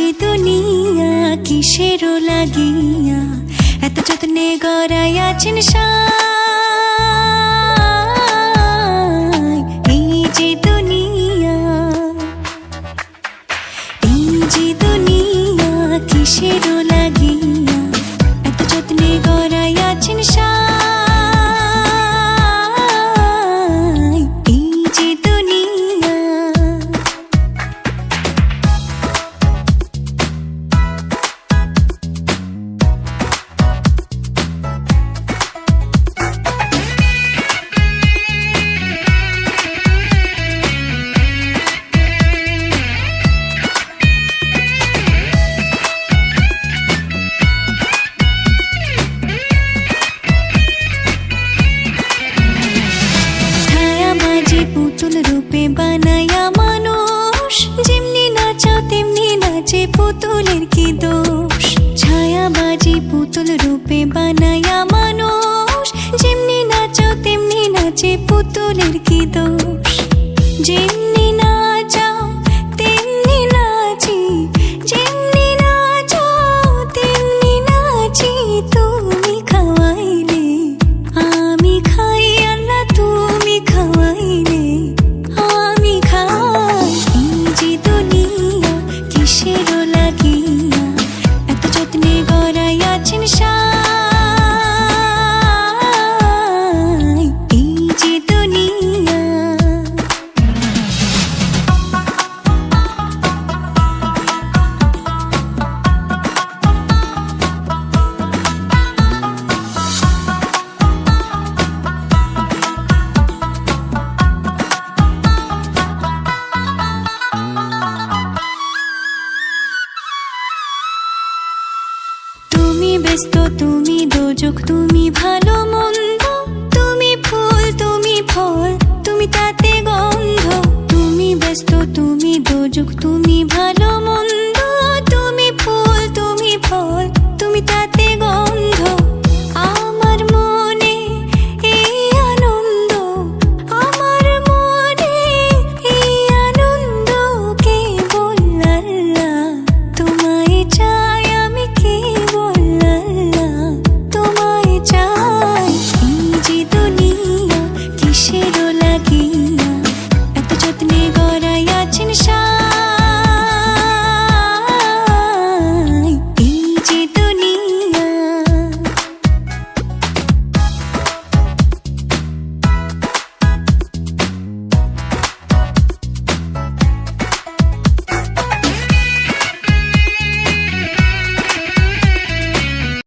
যে দুনিয়া কিসেরও লাগিয়া এত যত্নে গড়াইয়াছেন সাই। এই যে দুনিয়া, এই যে দুনিয়া কিসেরও লাগিয়া এত যত্নে গড়াইয়াছেন সাই। এই যে দুনিয়া, পুতুল রূপে বানায়া মানুষ, যেমনি নাচাও তেমনি নাচে, পুতুলের কি দোষ। ছায়াবাজি পুতুল রূপে বানায়া মানুষ, যেমনি নাচাও তেমনি নাচে, পুতুলের কি দোষ। যেমনি নাচাও তেমনি নাচি, যেমনি নাচাও তেমনি নাচি, তুমি খাওয়াইলে আমি খাই, আল্লাহ তুমি খাওয়াইলে আমি খাই। এই যে দুনিয়া কিসেরও লাগিয়া এত যত্নে গড়াইয়াছেন সাই। এই যে দুনিয়া, তুমি ব্যস্ত, তুমি দোজক, তুমি ভালো মন্দ, তুমি ফুল, তুমি ফল, তুমি তাতে গন্ধ। তুমি ব্যস্ত, তুমি দোজক, তুমি ভালো